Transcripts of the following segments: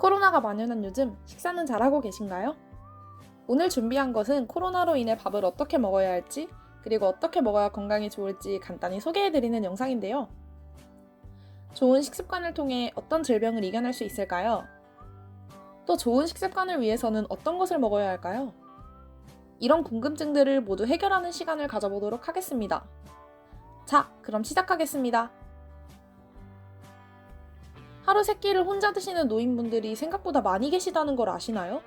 코로나가 만연한 요즘 식사는 잘하고 계신가요? 오늘 준비한 것은 코로나로 인해 밥을 어떻게 먹어야 할지, 그리고 어떻게 먹어야 건강에 좋을지 간단히 소개해드리는 영상인데요. 좋은 식습관을 통해 어떤 질병을 이겨낼 수 있을까요? 또 좋은 식습관을 위해서는 어떤 것을 먹어야 할까요? 이런 궁금증들을 모두 해결하는 시간을 가져보도록 하겠습니다. 자, 그럼 시작하겠습니다. 하루 3끼를 혼자 드시는 노인분들이 생각보다 많이 계시다는 걸 아시나요?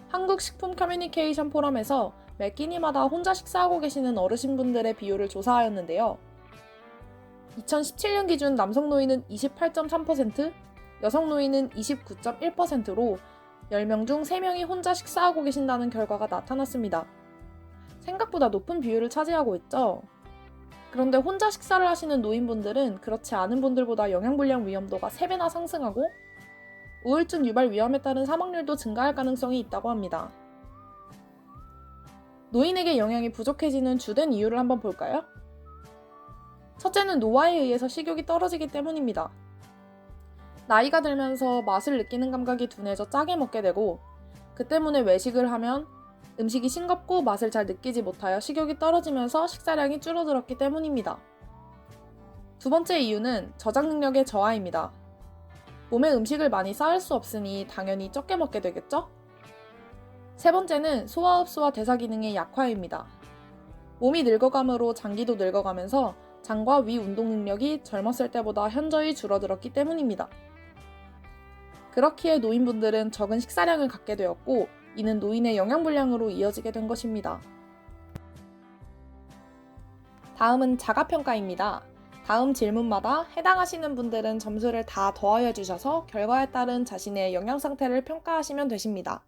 한국 식품 커뮤니케이션 포럼에서 매 끼니마다 혼자 식사하고 계시는 어르신분들의 비율을 조사하였는데요. 2017년 기준 남성 노인은 28.3%, 여성 노인은 29.1%로 10명 중 3명이 혼자 식사하고 계신다는 결과가 나타났습니다. 생각보다 높은 비율을 차지하고 있죠. 그런데 혼자 식사를 하시는 노인분들은 그렇지 않은 분들보다 영양불량 위험도가 3배나 상승하고 우울증 유발 위험에 따른 사망률도 증가할 가능성이 있다고 합니다. 노인에게 영양이 부족해지는 주된 이유를 한번 볼까요? 첫째는 노화에 의해서 식욕이 떨어지기 때문입니다. 나이가 들면서 맛을 느끼는 감각이 둔해져 짜게 먹게 되고 그 때문에 외식을 하면 음식이 싱겁고 맛을 잘 느끼지 못하여 식욕이 떨어지면서 식사량이 줄어들었기 때문입니다. 두 번째 이유는 저장 능력의 저하입니다. 몸에 음식을 많이 쌓을 수 없으니 당연히 적게 먹게 되겠죠? 세 번째는 소화흡수와 대사 기능의 약화입니다. 몸이 늙어감으로 장기도 늙어가면서 장과 위 운동 능력이 젊었을 때보다 현저히 줄어들었기 때문입니다. 그렇기에 노인분들은 적은 식사량을 갖게 되었고 이는 노인의 영양불량으로 이어지게 된 것입니다. 다음은 자가평가입니다. 다음 질문마다 해당하시는 분들은 점수를 다 더하여 주셔서 결과에 따른 자신의 영양 상태를 평가하시면 되십니다.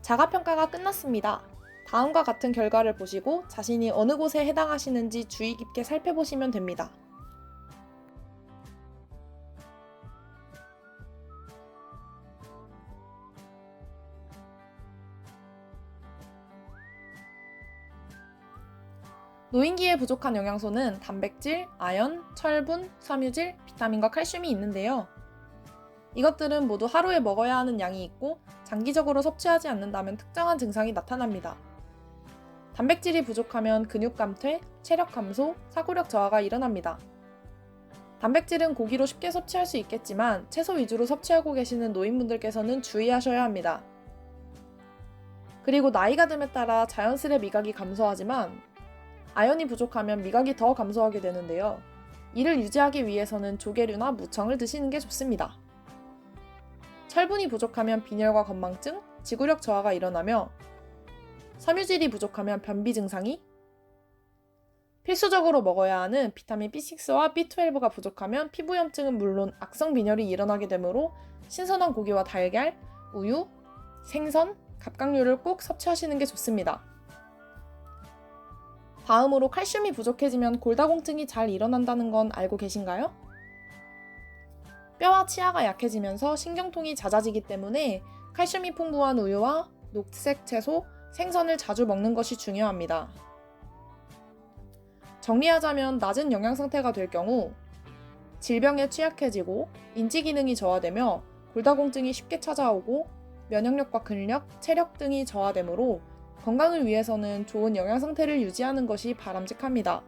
자가평가가 끝났습니다. 다음과 같은 결과를 보시고 자신이 어느 곳에 해당하시는지 주의 깊게 살펴보시면 됩니다. 노인기에 부족한 영양소는 단백질, 아연, 철분, 섬유질, 비타민과 칼슘이 있는데요. 이것들은 모두 하루에 먹어야 하는 양이 있고 장기적으로 섭취하지 않는다면 특정한 증상이 나타납니다. 단백질이 부족하면 근육 감퇴, 체력 감소, 사고력 저하가 일어납니다. 단백질은 고기로 쉽게 섭취할 수 있겠지만 채소 위주로 섭취하고 계시는 노인분들께서는 주의하셔야 합니다. 그리고 나이가 듦에 따라 자연스레 미각이 감소하지만 아연이 부족하면 미각이 더 감소하게 되는데요. 이를 유지하기 위해서는 조개류나 무청을 드시는 게 좋습니다. 철분이 부족하면 빈혈과 건망증, 지구력 저하가 일어나며 섬유질이 부족하면 변비 증상이, 필수적으로 먹어야 하는 비타민 B6와 B12가 부족하면 피부염증은 물론 악성 빈혈이 일어나게 되므로 신선한 고기와 달걀, 우유, 생선, 갑각류를 꼭 섭취하시는 게 좋습니다. 다음으로 칼슘이 부족해지면 골다공증이 잘 일어난다는 건 알고 계신가요? 뼈와 치아가 약해지면서 신경통이 잦아지기 때문에 칼슘이 풍부한 우유와 녹색 채소, 생선을 자주 먹는 것이 중요합니다. 정리하자면 낮은 영양 상태가 될 경우 질병에 취약해지고 인지 기능이 저하되며 골다공증이 쉽게 찾아오고 면역력과 근력, 체력 등이 저하되므로 건강을 위해서는 좋은 영양 상태를 유지하는 것이 바람직합니다.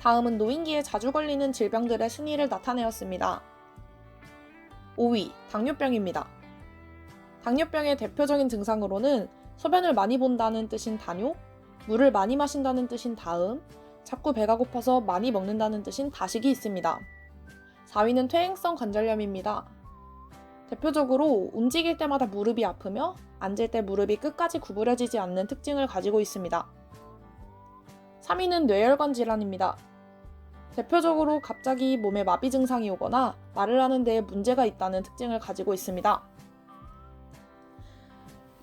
다음은 노인기에 자주 걸리는 질병들의 순위를 나타내었습니다. 5위, 당뇨병입니다. 당뇨병의 대표적인 증상으로는 소변을 많이 본다는 뜻인 다뇨, 물을 많이 마신다는 뜻인 다음, 자꾸 배가 고파서 많이 먹는다는 뜻인 다식이 있습니다. 4위는 퇴행성 관절염입니다. 대표적으로 움직일 때마다 무릎이 아프며 앉을 때 무릎이 끝까지 구부려지지 않는 특징을 가지고 있습니다. 3위는 뇌혈관 질환입니다. 대표적으로 갑자기 몸에 마비 증상이 오거나 말을 하는 데에 문제가 있다는 특징을 가지고 있습니다.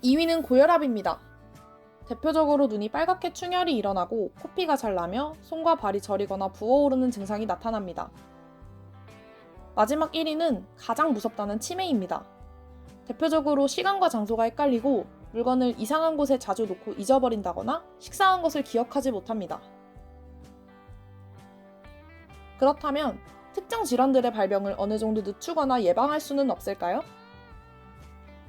2위는 고혈압입니다. 대표적으로 눈이 빨갛게 충혈이 일어나고 코피가 잘 나며 손과 발이 저리거나 부어오르는 증상이 나타납니다. 마지막 1위는 가장 무섭다는 치매입니다. 대표적으로 시간과 장소가 헷갈리고 물건을 이상한 곳에 자주 놓고 잊어버린다거나 식사한 것을 기억하지 못합니다. 그렇다면 특정 질환들의 발병을 어느 정도 늦추거나 예방할 수는 없을까요?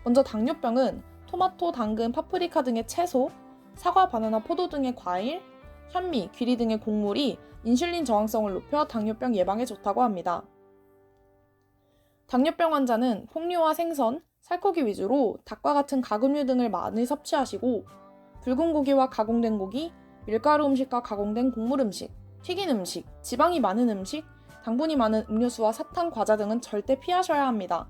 먼저 당뇨병은 토마토, 당근, 파프리카 등의 채소, 사과, 바나나, 포도 등의 과일, 현미, 귀리 등의 곡물이 인슐린 저항성을 높여 당뇨병 예방에 좋다고 합니다. 당뇨병 환자는 폭류와 생선, 살코기 위주로 닭과 같은 가금류 등을 많이 섭취하시고 붉은 고기와 가공된 고기, 밀가루 음식과 가공된 곡물 음식, 튀긴 음식, 지방이 많은 음식, 당분이 많은 음료수와 사탕, 과자 등은 절대 피하셔야 합니다.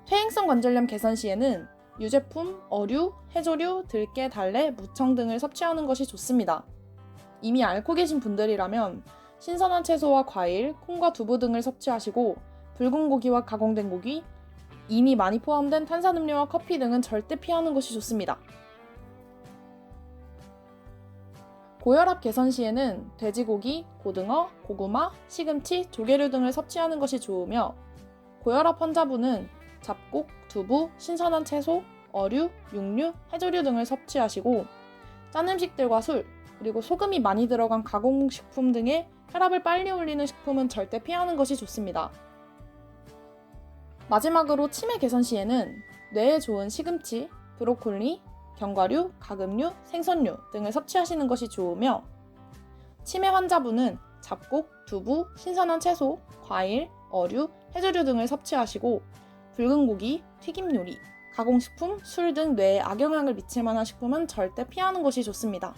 퇴행성 관절염 개선 시에는 유제품, 어류, 해조류, 들깨, 달래, 무청 등을 섭취하는 것이 좋습니다. 이미 앓고 계신 분들이라면 신선한 채소와 과일, 콩과 두부 등을 섭취하시고 붉은 고기와 가공된 고기, 이미 많이 포함된 탄산음료와 커피 등은 절대 피하는 것이 좋습니다. 고혈압 개선 시에는 돼지고기, 고등어, 고구마, 시금치, 조개류 등을 섭취하는 것이 좋으며 고혈압 환자분은 잡곡, 두부, 신선한 채소, 어류, 육류, 해조류 등을 섭취하시고 짠 음식들과 술, 그리고 소금이 많이 들어간 가공식품 등의 혈압을 빨리 올리는 식품은 절대 피하는 것이 좋습니다. 마지막으로 치매 개선 시에는 뇌에 좋은 시금치, 브로콜리, 견과류, 가금류, 생선류 등을 섭취하시는 것이 좋으며 치매 환자분은 잡곡, 두부, 신선한 채소, 과일, 어류, 해조류 등을 섭취하시고 붉은 고기, 튀김 요리, 가공식품, 술 등 뇌에 악영향을 미칠 만한 식품은 절대 피하는 것이 좋습니다.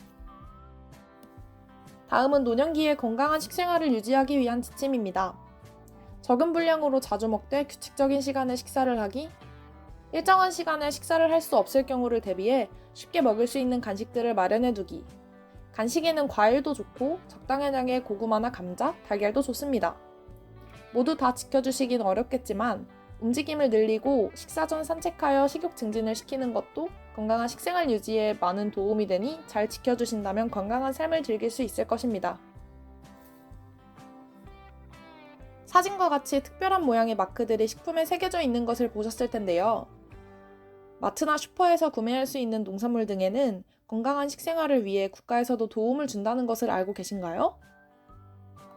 다음은 노년기에 건강한 식생활을 유지하기 위한 지침입니다. 적은 분량으로 자주 먹되 규칙적인 시간에 식사를 하기, 일정한 시간에 식사를 할 수 없을 경우를 대비해 쉽게 먹을 수 있는 간식들을 마련해 두기, 간식에는 과일도 좋고 적당한 양의 고구마나 감자, 달걀도 좋습니다. 모두 다 지켜주시긴 어렵겠지만 움직임을 늘리고 식사 전 산책하여 식욕 증진을 시키는 것도 건강한 식생활 유지에 많은 도움이 되니 잘 지켜주신다면 건강한 삶을 즐길 수 있을 것입니다. 사진과 같이 특별한 모양의 마크들이 식품에 새겨져 있는 것을 보셨을 텐데요. 마트나 슈퍼에서 구매할 수 있는 농산물 등에는 건강한 식생활을 위해 국가에서도 도움을 준다는 것을 알고 계신가요?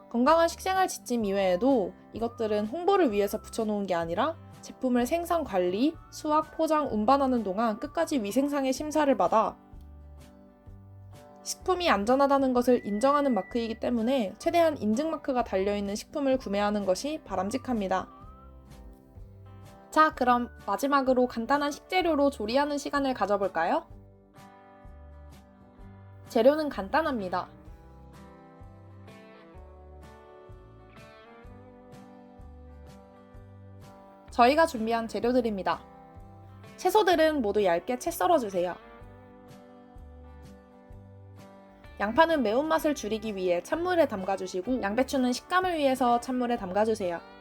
건강한 식생활 지침 이외에도 이것들은 홍보를 위해서 붙여놓은 게 아니라 제품을 생산 관리, 수확, 포장, 운반하는 동안 끝까지 위생상의 심사를 받아 식품이 안전하다는 것을 인정하는 마크이기 때문에 최대한 인증 마크가 달려있는 식품을 구매하는 것이 바람직합니다. 자, 그럼 마지막으로 간단한 식재료로 조리하는 시간을 가져볼까요? 재료는 간단합니다. 저희가 준비한 재료들입니다. 채소들은 모두 얇게 채 썰어주세요. 양파는 매운맛을 줄이기 위해 찬물에 담가주시고 양배추는 식감을 위해서 찬물에 담가주세요.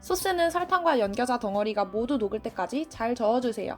소스는 설탕과 연겨자 덩어리가 모두 녹을 때까지 잘 저어주세요.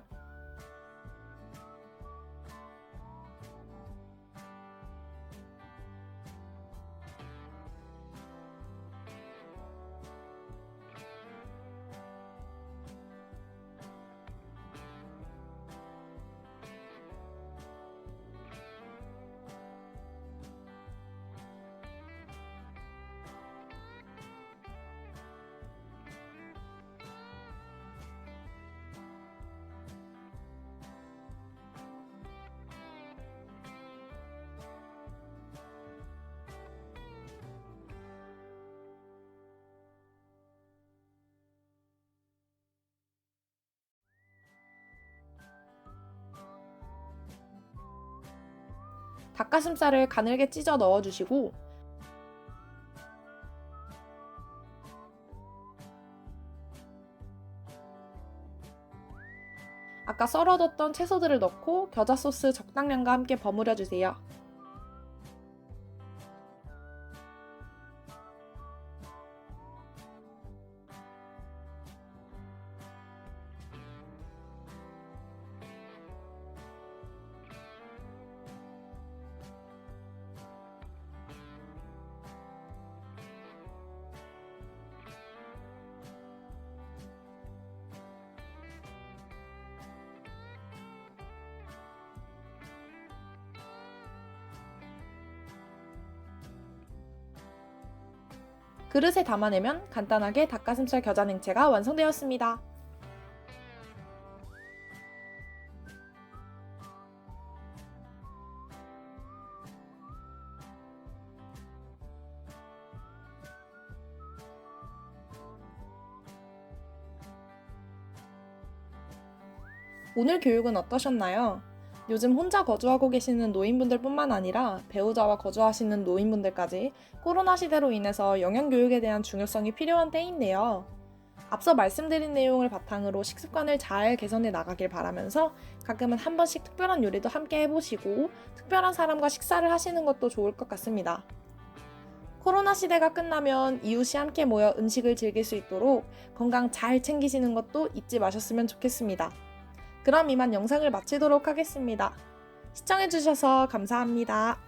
닭가슴살을 가늘게 찢어 넣어주시고 아까 썰어뒀던 채소들을 넣고 겨자 소스 적당량과 함께 버무려 주세요. 그릇에 담아내면 간단하게 닭가슴살 겨자 냉채가 완성되었습니다. 오늘 교육은 어떠셨나요? 요즘 혼자 거주하고 계시는 노인분들 뿐만 아니라 배우자와 거주하시는 노인분들까지 코로나 시대로 인해서 영양교육에 대한 중요성이 필요한 때인데요. 앞서 말씀드린 내용을 바탕으로 식습관을 잘 개선해 나가길 바라면서 가끔은 한 번씩 특별한 요리도 함께 해보시고 특별한 사람과 식사를 하시는 것도 좋을 것 같습니다. 코로나 시대가 끝나면 이웃이 함께 모여 음식을 즐길 수 있도록 건강 잘 챙기시는 것도 잊지 마셨으면 좋겠습니다. 그럼 이만 영상을 마치도록 하겠습니다. 시청해주셔서 감사합니다.